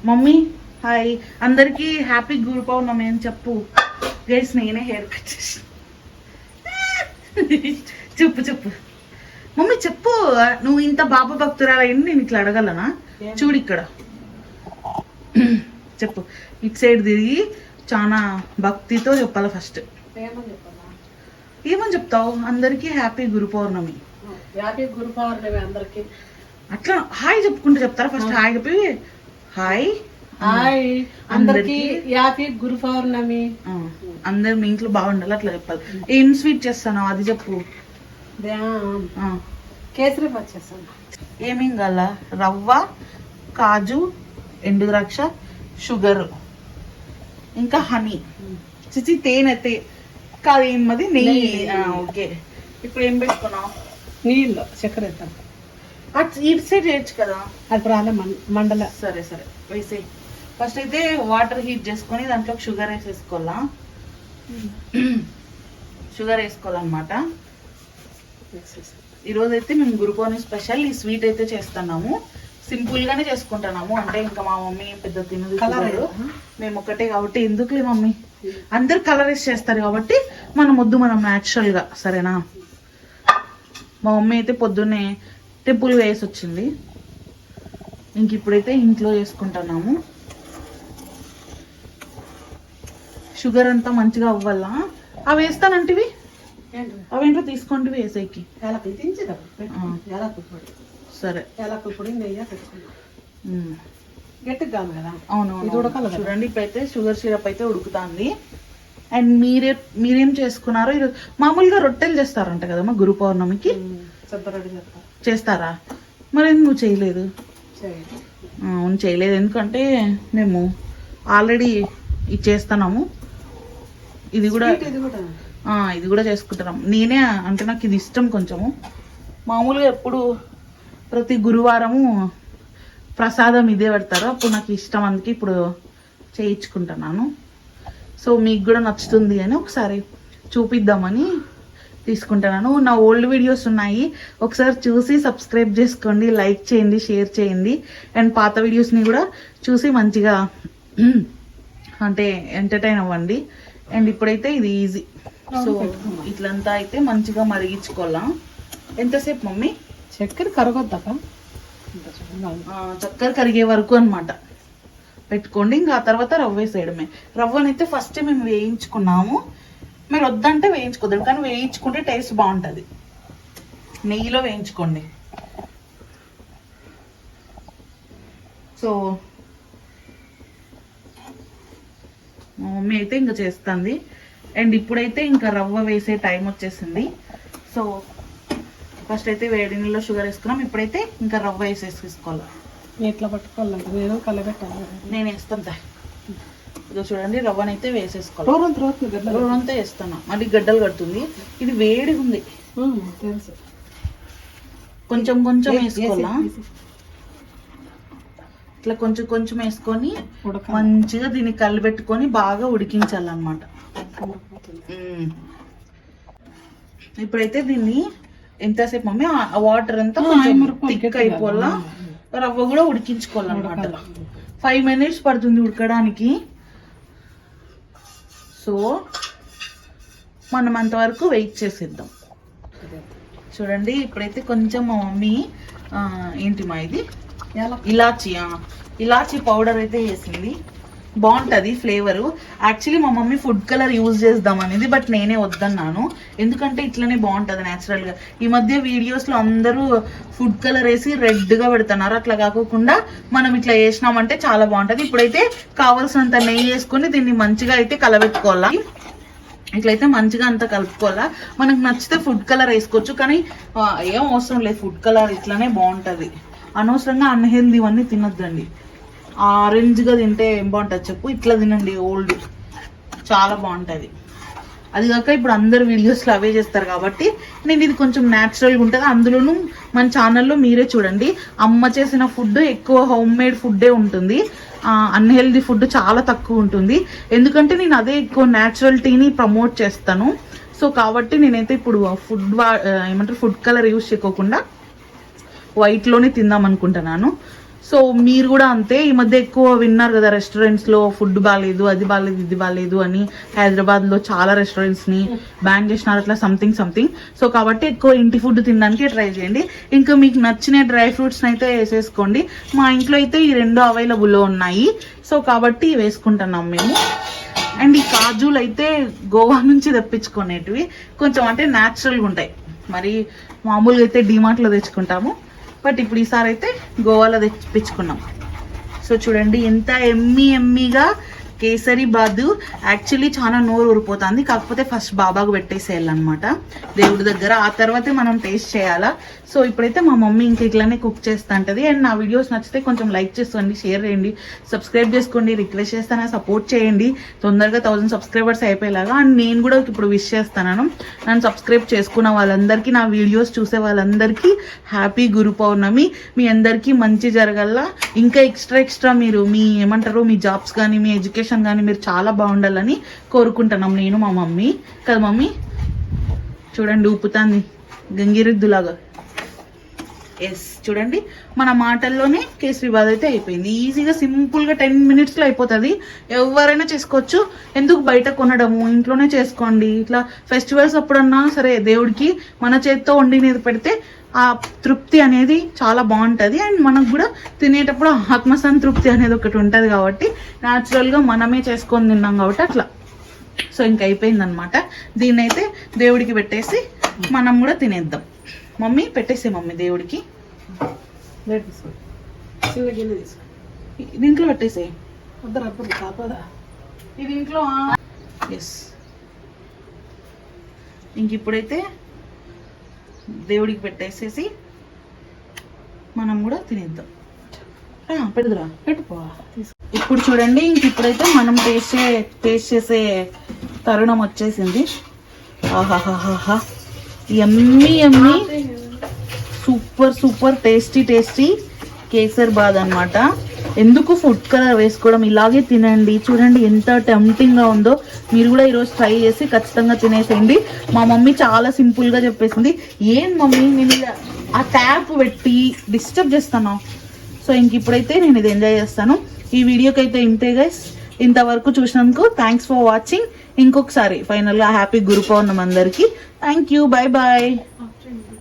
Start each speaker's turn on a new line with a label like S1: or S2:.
S1: Mummy hi, అందరికీ happy Guru పౌర్ణమి అని చెప్పు. గైస్ నేనే హెయిర్ కట్ చేసి చెప్పు చెప్పు మమ్మీ చెప్పు. నువ్వు ఇంత బాబా భక్తురాలని నేను ఇట్లా అడగలనా? చూడు ఇక్కడ చెప్పు. ఇటు సైడ్ తిరిగి చాలా భక్తితో చెప్పాలి. ఫస్ట్ ఏమని చెప్తావు? అందరికీ హ్యాపీ గురు పౌర్ణమి.
S2: అందరికి
S1: అట్లా హాయ్ చెప్పుకుంటూ చెప్తారా? ఫస్ట్ హాయ్ చెప్పి హాయ్
S2: హాయ్ అందరికి హ్యాపీ గురు పౌర్ణమి.
S1: అందరు మీ ఇంట్లో బాగుండాలి అట్లా చెప్పాలి. ఏం స్వీట్ చేస్తాను అది చెప్పు.
S2: కేసరి బాత్ చేస్తాను.
S1: ఏమేం కాల? రవ్వ, కాజు, ఎండు ద్రాక్ష, షుగర్, ఇంకా హనీ, చిచి తేనె కాదు ఏమది నెయ్యి. ఓకే, ఇప్పుడు ఏం పెట్టుకున్నావు?
S2: నీళ్ళు చక్కెర వేస్తాం.
S1: ఇటు సైడ్ చేయొచ్చు కదా.
S2: అది రాలే మండల.
S1: సరే సరే వేసే. ఫస్ట్ అయితే వాటర్ హీట్ చేసుకొని దాంట్లో షుగర్ వేసేసుకోవాలా. షుగర్ వేసుకోవాలన్నమాట. ఈరోజు అయితే మేము గురు పౌర్ణమి స్పెషల్ ఈ స్వీట్ అయితే చేస్తున్నాము. సింపుల్ గానే చేసుకుంటున్నాము. అంటే ఇంకా మా మమ్మీ పెద్ద తినదు, మేము ఒకటే కాబట్టి ఎందుకులే మమ్మీ, అందరు కలర్ వేసి చేస్తారు కాబట్టి మనం వద్దు, మనం న్యాచురల్ గా. సరేనా? మా మమ్మీ అయితే పొద్దున్నే టెంపుల్ వేసి వచ్చింది. ఇంక ఇప్పుడైతే ఇంట్లో చేసుకుంటున్నాము. షుగర్ అంతా మంచిగా అవ్వాలా. అవి వేస్తానంటివి, అవేంటో తీసుకోండి వేసేకి. సరే
S2: గట్టిగా కాదు కదా.
S1: అవును చూడండి, ఇప్పుడైతే షుగర్ సిరప్ అయితే ఉడుకుతుంది. అండ్ మీరేం చేసుకున్నారో ఈరోజు? మామూలుగా రొట్టెలు చేస్తారంట కదమ్మా గురు పౌర్ణమికి. చేస్తారా? మరి నువ్వు చేయలేదు? అవును చేయలేదు, ఎందుకంటే మేము ఆల్రెడీ ఇది చేస్తున్నాము. ఇది కూడా చేసుకుంటున్నాం. నేనే అంటే నాకు ఇది ఇష్టం కొంచెము. మామూలుగా ఎప్పుడు ప్రతి గురువారము ప్రసాదం ఇదే పెడతారు, అప్పుడు నాకు ఇష్టం, అందుకే ఇప్పుడు చేయించుకుంటున్నాను. సో మీకు కూడా నచ్చుతుంది అని ఒకసారి చూపిద్దామని తీసుకుంటున్నాను. నా ఓల్డ్ వీడియోస్ ఉన్నాయి, ఒకసారి చూసి సబ్స్క్రైబ్ చేసుకోండి, లైక్ చేయండి, షేర్ చేయండి. అండ్ పాత వీడియోస్ని కూడా చూసి మంచిగా అంటే ఎంటర్టైన్ అవ్వండి. అండ్ ఇప్పుడైతే ఇది ఈజీ. సో ఇట్లంతా అయితే మంచిగా మరిగించుకోవాలా. ఎంతసేపు మమ్మీ?
S2: చక్కెర కరగొద్దాక,
S1: చక్కెర కరిగే వరకు అనమాట పెట్టుకోండి. ఇంకా ఆ తర్వాత రవ్వ వేసేయడమే. రవ్వనైతే ఫస్ట్ మేము వేయించుకున్నాము. మీరు వద్దంటే వేయించుకోద్దు, కానీ వేయించుకుంటే టేస్ట్ బాగుంటుంది. నెయ్యిలో వేయించుకోండి. సో మా మమ్మీ అయితే ఇంకా చేస్తుంది. అండ్ ఇప్పుడైతే ఇంకా రవ్వ వేసే టైం వచ్చేసింది. సో ఫస్ట్ అయితే వేడి నీళ్ళలో షుగర్ వేసుకున్నాం. ఇప్పుడైతే ఇంకా రవ్వ వేసేసుకోవాలి.
S2: ఎట్లా పట్టుకోవాలి? నేను కలబెట్టాలి.
S1: నేను వేస్తాను. ఇదో చూడండి, రవ్వనైతే వేసేసుకోవాలి. రోజంతా వేస్తాను, మళ్ళీ గడ్డలు కడుతుంది. ఇది వేడి ఉంది,
S2: తెలుసు.
S1: కొంచెం కొంచెం వేసుకోవాలా. ఇట్లా కొంచెం కొంచెం వేసుకొని మంచిగా దీన్ని కలిపెట్టుకొని బాగా ఉడికించాలన్నమాట. ఇప్పుడైతే దీన్ని ఎంతసేపు మమ్మీ వాటర్ అంతా థిక్ అయిపోవాలా, రవ్వ కూడా ఉడికించుకోవాలన్నమాట. 5 minutes పడుతుంది ఉడకడానికి. సో మనం అంతవరకు వెయిట్ చేసేద్దాం. చూడండి, ఇప్పుడైతే కొంచెం మా మమ్మీ ఏంటి మా ఇది ఇలాచీ పౌడర్ అయితే వేసింది. బాగుంటుంది ఫ్లేవరు. యాక్చువల్లీ మా మమ్మీ ఫుడ్ కలర్ యూజ్ చేద్దాం అనేది, బట్ నేనే వద్దన్నాను. ఎందుకంటే ఇట్లనే బాగుంటుంది న్యాచురల్గా. ఈ మధ్య వీడియోస్లో అందరూ ఫుడ్ కలర్ వేసి రెడ్గా పెడుతున్నారు. అట్లా కాకుండా మనం ఇట్లా వేసినామంటే చాలా బాగుంటుంది. ఇప్పుడైతే కావాల్సినంత నెయ్యి వేసుకొని దీన్ని మంచిగా అయితే కలబెట్టుకోవాలా. ఇట్లయితే మంచిగా అంతా కలుపుకోవాలా. మనకు నచ్చితే ఫుడ్ కలర్ వేసుకోవచ్చు, కానీ ఏం అవసరం లేదు. ఫుడ్ కలర్ ఇట్లానే బాగుంటుంది. అనవసరంగా అన్హెల్దీ ఇవన్నీ తినొద్దండి. ఆరెంజ్గా తింటే ఏం బాగుంటుంది చెప్పు? ఇట్లా తినండి, ఓల్డ్ చాలా బాగుంటుంది. అది కాక ఇప్పుడు అందరు వీడియోస్లో అవే చేస్తారు కాబట్టి నేను ఇది కొంచెం న్యాచురల్గా ఉంటుంది. అందులోనూ మన ఛానల్లో మీరే చూడండి, అమ్మ చేసిన ఫుడ్ ఎక్కువ హోమ్ మేడ్ ఫుడ్డే ఉంటుంది. అన్హెల్దీ ఫుడ్ చాలా తక్కువ ఉంటుంది. ఎందుకంటే నేను అదే ఎక్కువ న్యాచురల్టీని ప్రమోట్ చేస్తాను. సో కాబట్టి నేనైతే ఇప్పుడు ఫుడ్ కలర్ యూజ్ చేయకోకుండా వైట్లోనే తిందాం అనుకుంటున్నాను. సో మీరు కూడా అంతే. ఈ మధ్య ఎక్కువ విన్నారు కదా రెస్టారెంట్స్లో ఫుడ్ బాగాలేదు, అది బాగాలేదు, ఇది బాగాలేదు అని. హైదరాబాద్లో చాలా రెస్టారెంట్స్ని బ్యాన్ చేసినారు అట్లా సంథింగ్. సో కాబట్టి ఎక్కువ ఇంటి ఫుడ్ తినడానికి ట్రై చేయండి. ఇంకా మీకు నచ్చిన డ్రై ఫ్రూట్స్ని అయితే వేసేసుకోండి. మా ఇంట్లో అయితే ఈ రెండు అవైలబుల్లో ఉన్నాయి. సో కాబట్టి వేసుకుంటున్నాం మేము. అండ్ ఈ కాజులు అయితే గోవా నుంచి తెప్పించుకునేటివి, కొంచెం అంటే న్యాచురల్గా ఉంటాయి. మరి మామూలుగా అయితే డిమార్ట్లో తెచ్చుకుంటాము, బట్ ఇప్పుడు ఈసారి అయితే గోవాలో తెప్పించుకున్నాం. సో చూడండి ఎంత ఎమ్మీగా కేసరి బాదు. యాక్చువల్లీ చాలా నోరు ఊరిపోతుంది, కాకపోతే ఫస్ట్ బాబాకు పెట్టేసేయాలన్నమాట దేవుడి దగ్గర, ఆ తర్వాతే మనం టేస్ట్ చేయాలా. సో ఇప్పుడైతే మా మమ్మీ ఇంక ఇట్లానే కుక్ చేస్తూ ఉంటుంది. అండ్ నా వీడియోస్ నచ్చితే కొంచెం లైక్ చేసుకోండి, షేర్ చేయండి, సబ్స్క్రైబ్ చేసుకోండి. రిక్వెస్ట్ చేస్తాను, సపోర్ట్ చేయండి తొందరగా 1000 సబ్స్క్రైబర్స్ అయిపోయేలాగా. అండ్ నేను కూడా ఇప్పుడు విష్ చేస్తున్నాను, నన్ను సబ్స్క్రైబ్ చేసుకున్న వాళ్ళందరికీ, నా వీడియోస్ చూసే వాళ్ళందరికీ హ్యాపీ గురు పౌర్ణమి. మీ అందరికీ మంచి జరగల్లా. ఇంకా ఎక్స్ట్రా మీరు మీ ఏమంటారు, మీ జాబ్స్ కానీ మీ ఎడ్యుకేషన్ కానీ మీరు చాలా బాగుండాలని కోరుకుంటున్నాం నేను, మా మమ్మీ. కదా మమ్మీ? చూడండి ఊపుతాంది గంగిరెద్దులాగా. ఎస్ చూడండి, మన మాటల్లోనే కేసరి బాద్ అయితే అయిపోయింది. ఈజీగా సింపుల్గా 10 minutesలో అయిపోతుంది. ఎవరైనా చేసుకోవచ్చు, ఎందుకు బయట కొనడము, ఇంట్లోనే చేసుకోండి. ఇట్లా ఫెస్టివల్స్ అప్పుడన్నా సరే దేవుడికి మన చేతితో వండినది పెడితే ఆ తృప్తి అనేది చాలా బాగుంటుంది. అండ్ మనకు కూడా తినేటప్పుడు ఆత్మసంతృప్తి అనేది ఒకటి ఉంటుంది కాబట్టి న్యాచురల్గా మనమే చేసుకొని తిన్నాం కాబట్టి అట్లా. సో ఇంక అయిపోయిందనమాట. దీన్ని అయితే దేవుడికి పెట్టేసి మనం కూడా తినేద్దాం. మమ్మీ పెట్టేసే మమ్మీ దేవుడికి.
S2: చిన్న గిన్నె తీసుకో,
S1: దీంట్లో పెట్టేసే.
S2: వద్దరు కాపదా
S1: ఇది ఇంట్లో. ఎస్ ఇంక ఇప్పుడైతే దేవుడికి పెట్టేసేసి మనం కూడా తినేద్దాం. పెడదురా,
S2: పెట్టుకో.
S1: ఇప్పుడు చూడండి, ఇంక ఇప్పుడైతే మనం టేస్ట్ చేసే తరుణం వచ్చేసింది. ఆహాహాహా, యమ్మీ సూపర్ టేస్టీ కేసర్ బాద్ అన్నమాట. ఎందుకు ఫుడ్ కలర్ వేసుకోవడం, ఇలాగే తినండి. చూడండి ఎంత టెంప్టింగ్గా ఉందో. మీరు కూడా ఈరోజు ట్రై చేసి ఖచ్చితంగా తినేసేయండి. మా మమ్మీ చాలా సింపుల్గా చెప్పేసింది. ఏం మమ్మీ నేను ఆ ట్యాప్ పెట్టి డిస్టర్బ్ చేస్తాను. సో ఇంక ఇప్పుడైతే నేను ఇది ఎంజాయ్ చేస్తాను. ఈ వీడియోకి అయితే ఇంతే గైస్. ఇంతవరకు చూసినందుకు థ్యాంక్స్ ఫర్ వాచింగ్. ఇంకొకసారి ఫైనల్గా హ్యాపీ గురు పౌర్ణమి అందరికీ. Thank you, bye bye.